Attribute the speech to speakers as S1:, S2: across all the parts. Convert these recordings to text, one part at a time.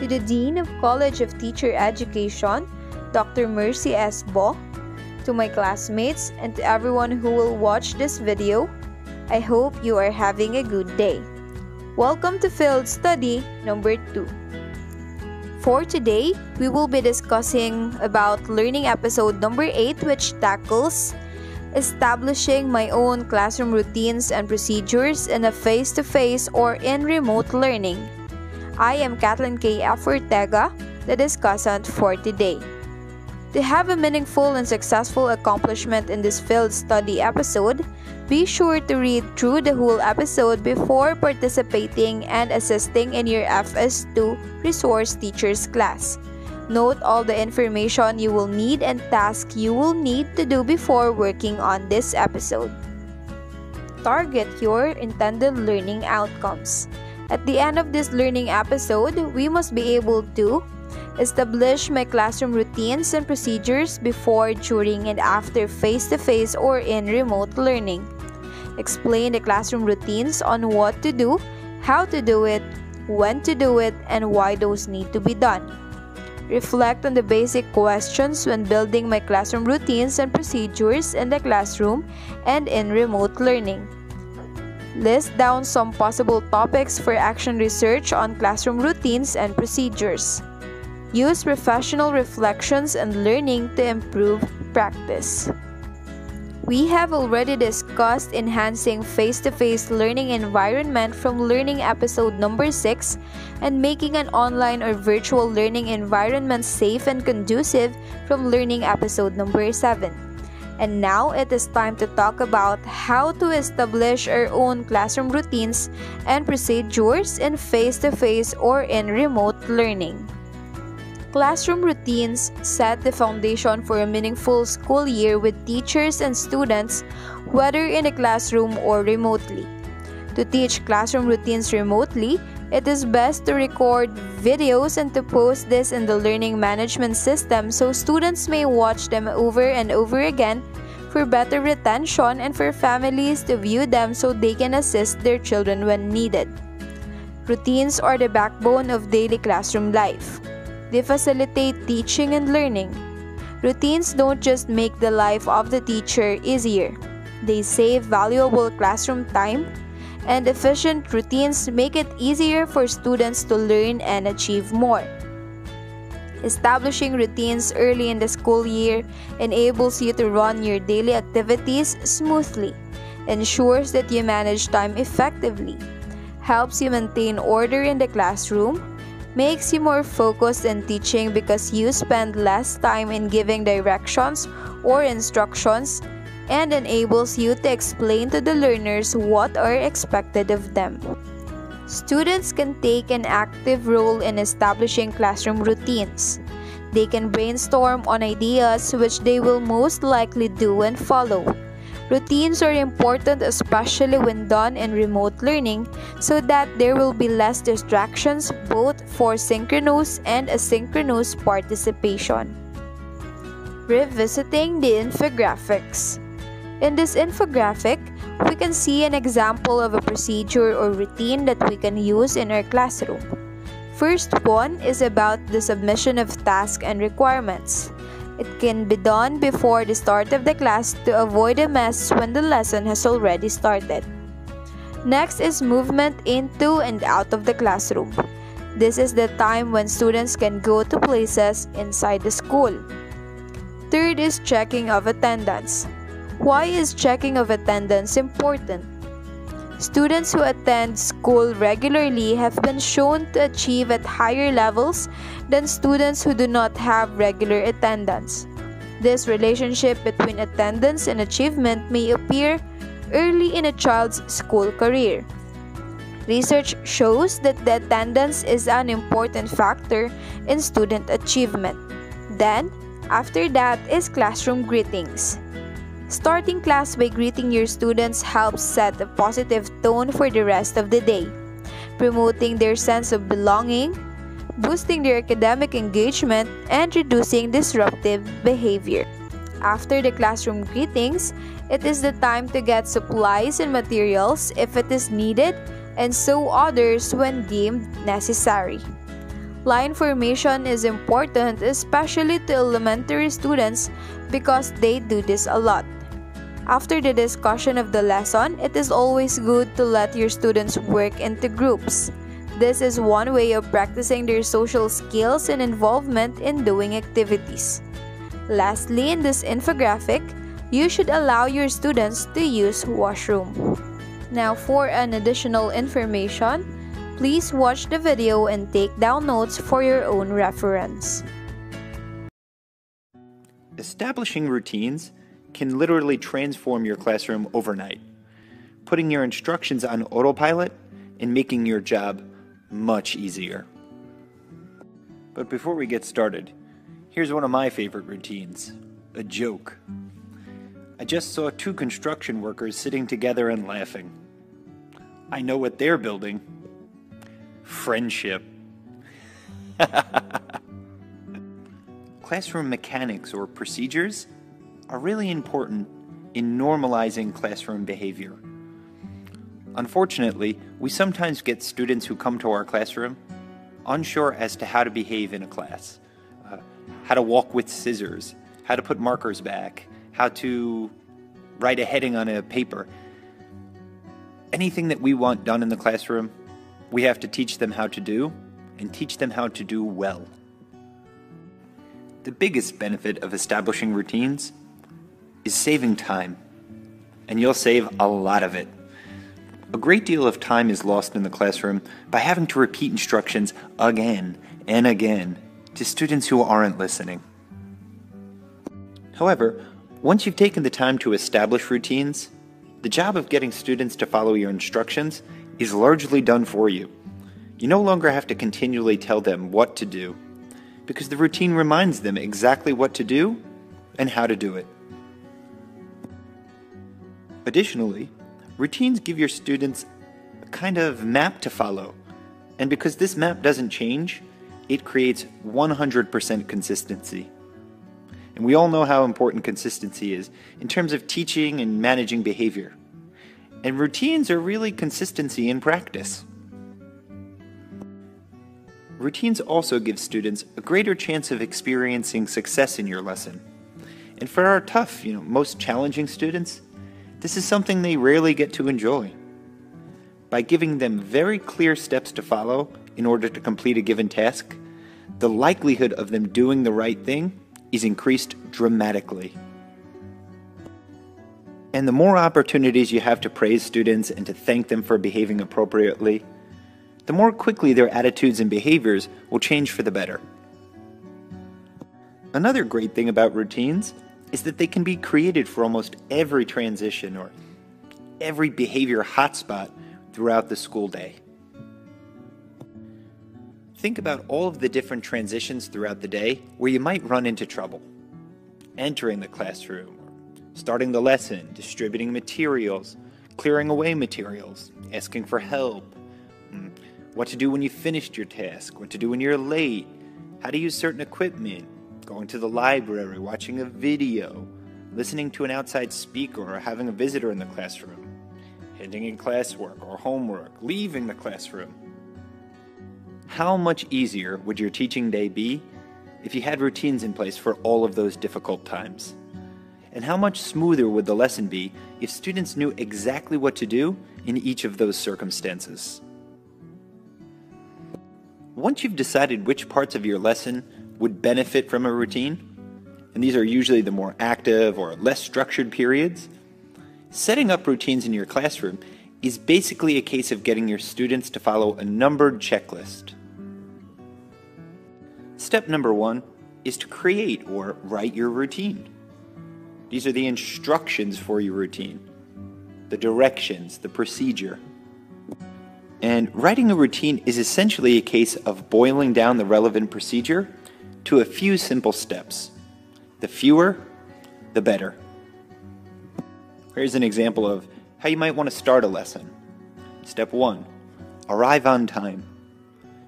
S1: to the Dean of College of Teacher Education, Dr. Mercy S. Bo, to my classmates, and to everyone who will watch this video, I hope you are having a good day. Welcome to Field Study number 2. For today, we will be discussing about learning episode number 8, which tackles establishing my own classroom routines and procedures in a face-to-face or in remote learning. I am Kathleen Kaye Ortega, the discussant for today. To have a meaningful and successful accomplishment in this field study episode, be sure to read through the whole episode before participating and assisting in your FS2 Resource Teachers class. Note all the information you will need and tasks you will need to do before working on this episode. Target your intended learning outcomes. At the end of this learning episode, we must be able to establish my classroom routines and procedures before, during, and after face-to-face or in remote learning. Explain the classroom routines on what to do, how to do it, when to do it, and why those need to be done. Reflect on the basic questions when building my classroom routines and procedures in the classroom and in remote learning. List down some possible topics for action research on classroom routines and procedures. Use professional reflections and learning to improve practice. We have already discussed enhancing face-to-face learning environment from learning episode number 6 and making an online or virtual learning environment safe and conducive from learning episode number 7. And now it is time to talk about how to establish our own classroom routines and procedures in face-to-face or in remote learning. Classroom routines set the foundation for a meaningful school year with teachers and students, whether in a classroom or remotely. To teach classroom routines remotely, it is best to record videos and to post this in the learning management system so students may watch them over and over again for better retention and for families to view them so they can assist their children when needed. Routines are the backbone of daily classroom life. They facilitate teaching and learning. Routines don't just make the life of the teacher easier. They save valuable classroom time, and efficient routines make it easier for students to learn and achieve more. Establishing routines early in the school year enables you to run your daily activities smoothly, ensures that you manage time effectively, helps you maintain order in the classroom, makes you more focused in teaching because you spend less time in giving directions or instructions, and enables you to explain to the learners what are expected of them. Students can take an active role in establishing classroom routines. They can brainstorm on ideas which they will most likely do and follow. Routines are important especially when done in remote learning so that there will be less distractions both for synchronous and asynchronous participation. Revisiting the infographics. In this infographic, we can see an example of a procedure or routine that we can use in our classroom. First one is about the submission of tasks and requirements. It can be done before the start of the class to avoid a mess when the lesson has already started. Next is movement into and out of the classroom. This is the time when students can go to places inside the school. Third is checking of attendance. Why is checking of attendance important? Students who attend school regularly have been shown to achieve at higher levels than students who do not have regular attendance. This relationship between attendance and achievement may appear early in a child's school career. Research shows that the attendance is an important factor in student achievement. Then, after that is classroom greetings. Starting class by greeting your students helps set a positive tone for the rest of the day, promoting their sense of belonging, boosting their academic engagement, and reducing disruptive behavior. After the classroom greetings, it is the time to get supplies and materials if it is needed and so others when deemed necessary. Line formation is important, especially to elementary students, because they do this a lot. After the discussion of the lesson, it is always good to let your students work into groups. This is one way of practicing their social skills and involvement in doing activities. Lastly, in this infographic, you should allow your students to use washroom. Now for an additional information, please watch the video and take down notes for your own reference.
S2: Establishing routines can literally transform your classroom overnight, putting your instructions on autopilot and making your job much easier. But before we get started, here's one of my favorite routines, a joke. I just saw two construction workers sitting together and laughing. I know what they're building. Friendship. Classroom mechanics or procedures are really important in normalizing classroom behavior. Unfortunately, we sometimes get students who come to our classroom unsure as to how to behave in a class, how to walk with scissors, how to put markers back, how to write a heading on a paper. Anything that we want done in the classroom, we have to teach them how to do, and teach them how to do well. The biggest benefit of establishing routines is saving time, and you'll save a lot of it. A great deal of time is lost in the classroom by having to repeat instructions again and again to students who aren't listening. However, once you've taken the time to establish routines, the job of getting students to follow your instructions is largely done for you. You no longer have to continually tell them what to do, because the routine reminds them exactly what to do and how to do it. Additionally, routines give your students a kind of map to follow, and because this map doesn't change, it creates 100% consistency. And we all know how important consistency is in terms of teaching and managing behavior. And routines are really consistency in practice. Routines also give students a greater chance of experiencing success in your lesson. And for our tough, most challenging students, this is something they rarely get to enjoy. By giving them very clear steps to follow in order to complete a given task, the likelihood of them doing the right thing is increased dramatically. And the more opportunities you have to praise students and to thank them for behaving appropriately, the more quickly their attitudes and behaviors will change for the better. Another great thing about routines is that they can be created for almost every transition or every behavior hotspot throughout the school day. Think about all of the different transitions throughout the day where you might run into trouble. Entering the classroom, starting the lesson, distributing materials, clearing away materials, asking for help, what to do when you finished your task, what to do when you're late, how to use certain equipment, going to the library, watching a video, listening to an outside speaker or having a visitor in the classroom, handing in classwork or homework, leaving the classroom. How much easier would your teaching day be if you had routines in place for all of those difficult times? And how much smoother would the lesson be if students knew exactly what to do in each of those circumstances? Once you've decided which parts of your lesson would benefit from a routine, and these are usually the more active or less structured periods, setting up routines in your classroom is basically a case of getting your students to follow a numbered checklist. Step number 1 is to create or write your routine. These are the instructions for your routine, the directions, the procedure. And writing a routine is essentially a case of boiling down the relevant procedure to a few simple steps. The fewer, the better. Here's an example of how you might want to start a lesson. Step 1, arrive on time.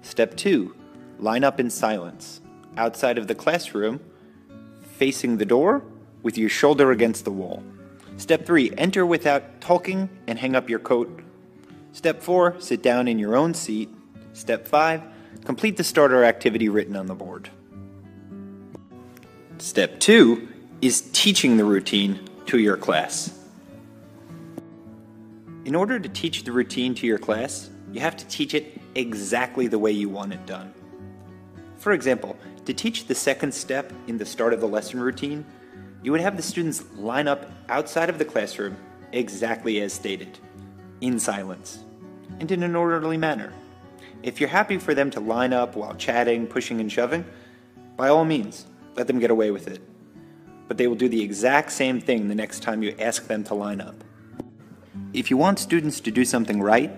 S2: Step 2, line up in silence, outside of the classroom, facing the door with your shoulder against the wall. Step 3, enter without talking and hang up your coat. Step 4, sit down in your own seat. Step 5, Complete the starter activity written on the board. Step 2 is teaching the routine to your class. In order to teach the routine to your class, you have to teach it exactly the way you want it done. For example, to teach the second step in the start of the lesson routine, you would have the students line up outside of the classroom exactly as stated, in silence, and in an orderly manner. If you're happy for them to line up while chatting, pushing, and shoving, by all means, let them get away with it. But they will do the exact same thing the next time you ask them to line up. If you want students to do something right,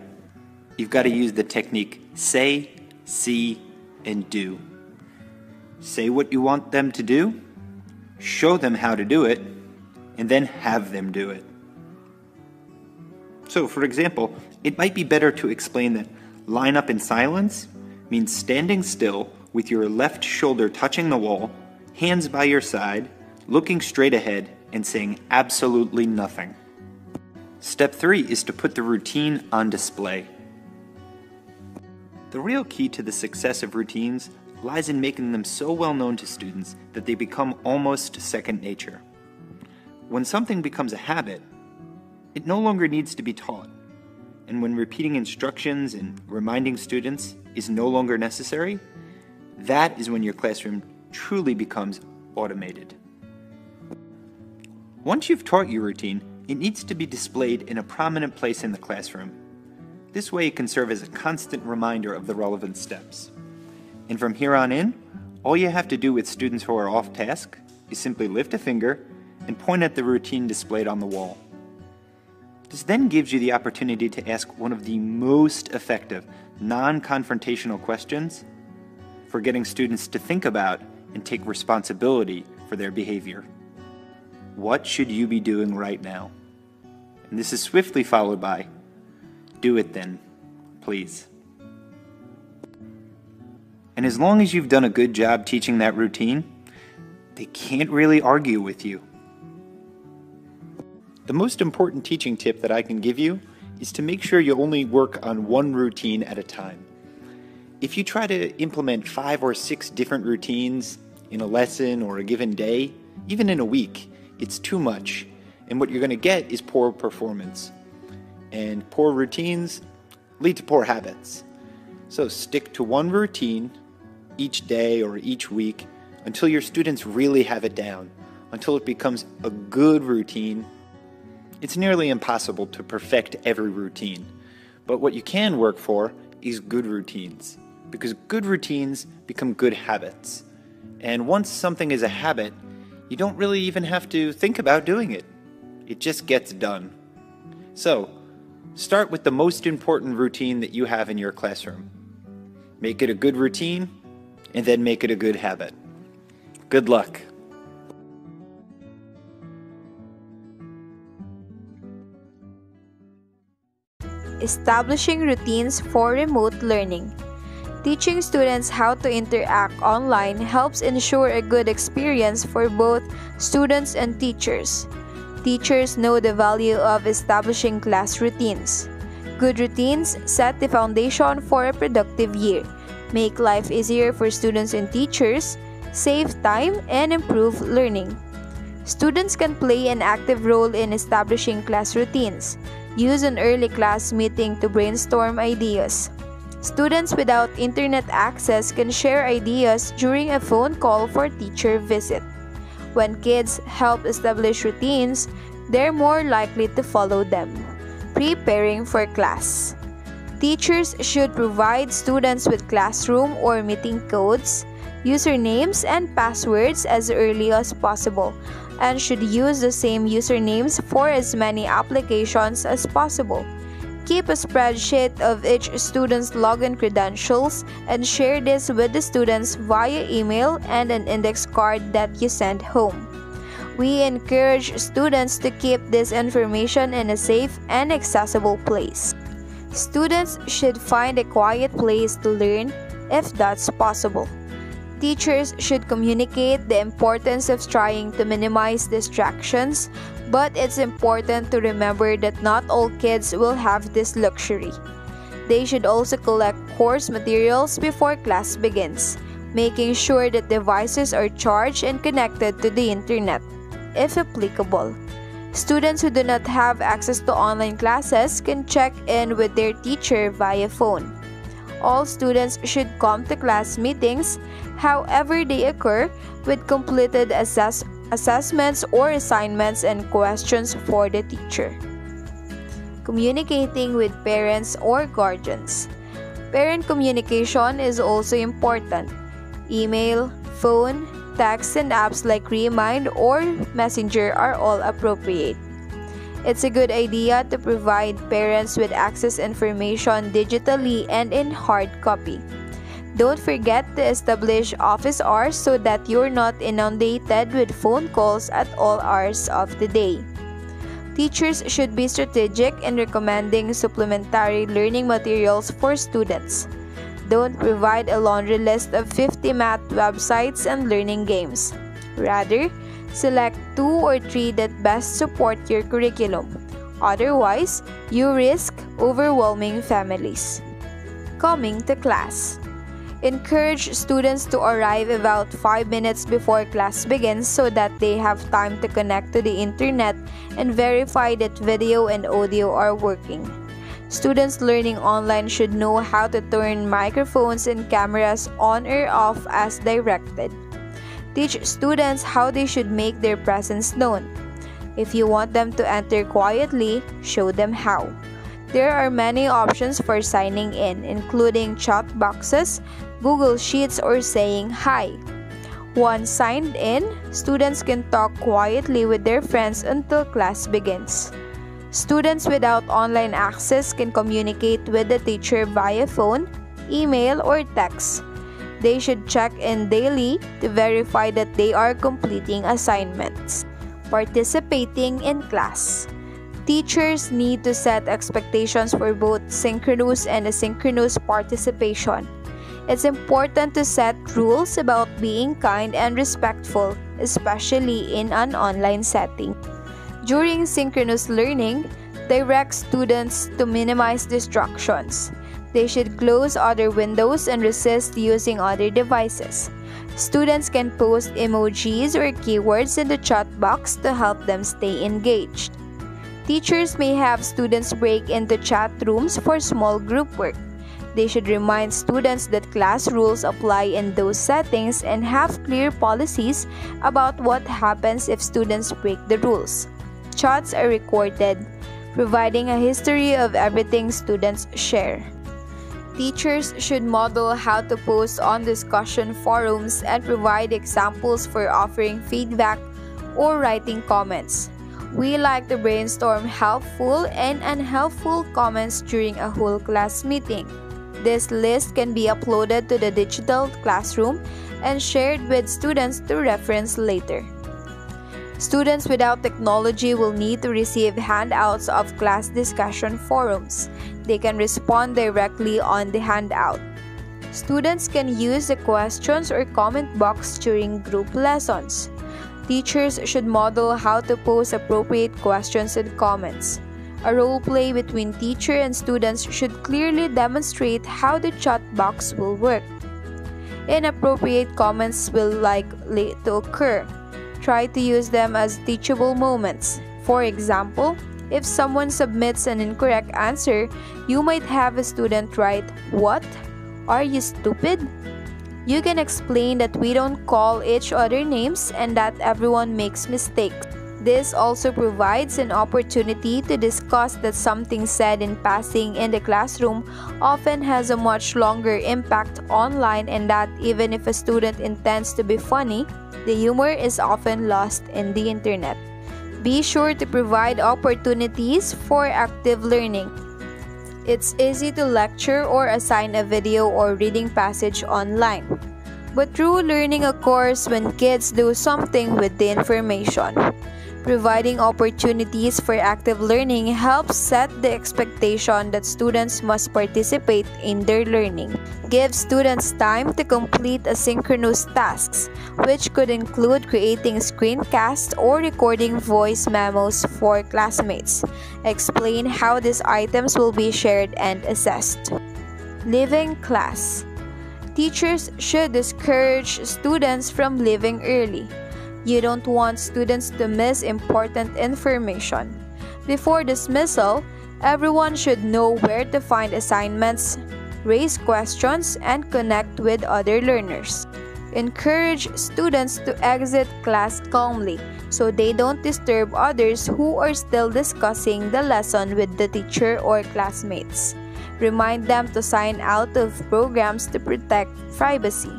S2: you've got to use the technique say, see, and do. Say what you want them to do, show them how to do it, and then have them do it. So, for example, it might be better to explain that line up in silence means standing still with your left shoulder touching the wall, hands by your side, looking straight ahead, and saying absolutely nothing. Step 3 is to put the routine on display. The real key to the success of routines lies in making them so well known to students that they become almost second nature. When something becomes a habit, it no longer needs to be taught. And when repeating instructions and reminding students is no longer necessary, that is when your classroom truly becomes automated. Once you've taught your routine, it needs to be displayed in a prominent place in the classroom. This way it can serve as a constant reminder of the relevant steps. And from here on in, all you have to do with students who are off task is simply lift a finger and point at the routine displayed on the wall. This then gives you the opportunity to ask one of the most effective, non-confrontational questions for getting students to think about and take responsibility for their behavior. What should you be doing right now? And this is swiftly followed by, do it then, please. And as long as you've done a good job teaching that routine, they can't really argue with you. The most important teaching tip that I can give you is to make sure you only work on one routine at a time. If you try to implement 5 or 6 different routines in a lesson or a given day, even in a week, it's too much, and what you're going to get is poor performance. And poor routines lead to poor habits. So stick to one routine each day or each week until your students really have it down, until it becomes a good routine. It's nearly impossible to perfect every routine, but what you can work for is good routines, because good routines become good habits. And once something is a habit, you don't really even have to think about doing it. It just gets done. So, start with the most important routine that you have in your classroom. Make it a good routine, and then make it a good habit. Good luck.
S1: Establishing routines for remote learning. Teaching students how to interact online helps ensure a good experience for both students and teachers. Teachers know the value of establishing class routines. Good routines set the foundation for a productive year, make life easier for students and teachers, save time, and improve learning. Students can play an active role in establishing class routines. Use an early class meeting to brainstorm ideas. Students without internet access can share ideas during a phone call for teacher visit. When kids help establish routines, they're more likely to follow them. Preparing for class. Teachers should provide students with classroom or meeting codes, usernames, and passwords as early as possible, and should use the same usernames for as many applications as possible. Keep a spreadsheet of each student's login credentials and share this with the students via email and an index card that you send home. We encourage students to keep this information in a safe and accessible place. Students should find a quiet place to learn if that's possible. Teachers should communicate the importance of trying to minimize distractions, but it's important to remember that not all kids will have this luxury. They should also collect course materials before class begins, making sure that devices are charged and connected to the internet, if applicable. Students who do not have access to online classes can check in with their teacher via phone. All students should come to class meetings, however they occur, with completed assessments or assignments and questions for the teacher. Communicating with parents or guardians. Parent communication is also important. Email, phone, text, and apps like Remind or Messenger are all appropriate. It's a good idea to provide parents with access information digitally and in hard copy. Don't forget to establish office hours so that you're not inundated with phone calls at all hours of the day. Teachers should be strategic in recommending supplementary learning materials for students. Don't provide a laundry list of 50 math websites and learning games. Rather, select 2 or 3 that best support your curriculum. Otherwise, you risk overwhelming families. Coming to class. Encourage students to arrive about 5 minutes before class begins so that they have time to connect to the internet and verify that video and audio are working. Students learning online should know how to turn microphones and cameras on or off as directed. Teach students how they should make their presence known. If you want them to enter quietly, show them how. There are many options for signing in, including chat boxes, Google Sheets, or saying hi. Once signed in, students can talk quietly with their friends until class begins. Students without online access can communicate with the teacher via phone, email, or text. They should check in daily to verify that they are completing assignments. Participating in class. Teachers need to set expectations for both synchronous and asynchronous participation. It's important to set rules about being kind and respectful, especially in an online setting. During synchronous learning, direct students to minimize distractions. They should close other windows and resist using other devices. Students can post emojis or keywords in the chat box to help them stay engaged. Teachers may have students break into chat rooms for small group work. They should remind students that class rules apply in those settings and have clear policies about what happens if students break the rules. Chats are recorded, providing a history of everything students share. Teachers should model how to post on discussion forums and provide examples for offering feedback or writing comments. We like to brainstorm helpful and unhelpful comments during a whole class meeting. This list can be uploaded to the digital classroom and shared with students to reference later. Students without technology will need to receive handouts of class discussion forums. They can respond directly on the handout. Students can use the questions or comment box during group lessons. Teachers should model how to pose appropriate questions and comments. A role play between teacher and students should clearly demonstrate how the chat box will work. Inappropriate comments will likely to occur. Try to use them as teachable moments. For example, if someone submits an incorrect answer, you might have a student write, "What? Are you stupid?" You can explain that we don't call each other names and that everyone makes mistakes. This also provides an opportunity to discuss that something said in passing in the classroom often has a much longer impact online, and that even if a student intends to be funny, the humor is often lost in the internet. Be sure to provide opportunities for active learning. It's easy to lecture or assign a video or reading passage online. But true learning occurs when kids do something with the information. Providing opportunities for active learning helps set the expectation that students must participate in their learning. Give students time to complete asynchronous tasks, which could include creating screencasts or recording voice memos for classmates. Explain how these items will be shared and assessed. Leaving class. Teachers should discourage students from leaving early. You don't want students to miss important information. Before dismissal, everyone should know where to find assignments, raise questions, and connect with other learners. Encourage students to exit class calmly so they don't disturb others who are still discussing the lesson with the teacher or classmates. Remind them to sign out of programs to protect privacy.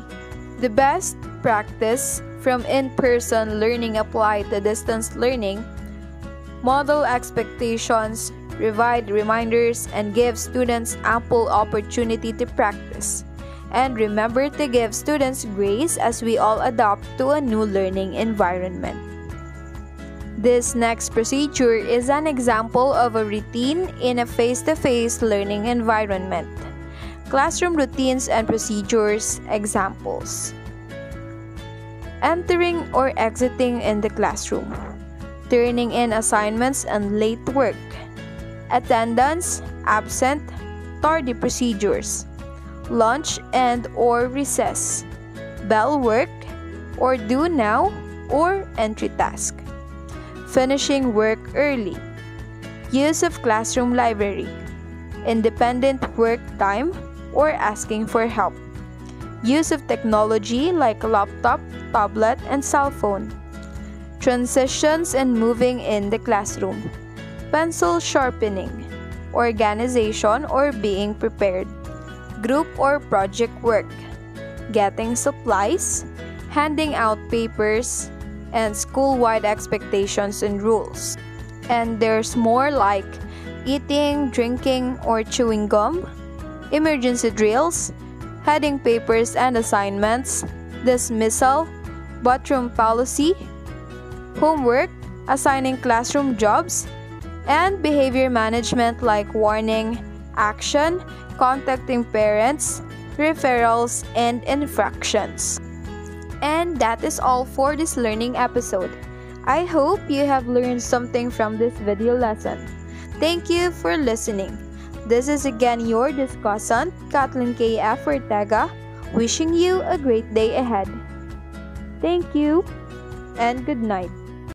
S1: The best practice from in-person learning apply to distance learning. Model expectations, provide reminders, and give students ample opportunity to practice. And remember to give students grace as we all adapt to a new learning environment. This next procedure is an example of a routine in a face-to-face learning environment. Classroom routines and procedures examples. Entering or exiting in the classroom. Turning in assignments and late work. Attendance, absent, tardy procedures. Lunch and or recess. Bell work, or do now, or entry task. Finishing work early. Use of classroom library. Independent work time or asking for help. Use of technology like laptop, tablet, and cell phone. Transitions and moving in the classroom. Pencil sharpening. Organization or being prepared. Group or project work. Getting supplies. Handing out papers. And school-wide expectations and rules. And there's more like eating, drinking, or chewing gum. Emergency drills. Heading papers and assignments, dismissal, bathroom policy, homework, assigning classroom jobs, and behavior management like warning, action, contacting parents, referrals, and infractions. And that is all for this learning episode. I hope you have learned something from this video lesson. Thank you for listening. This is again your discussant, Kathleen Kaye Ortega, wishing you a great day ahead. Thank you and good night.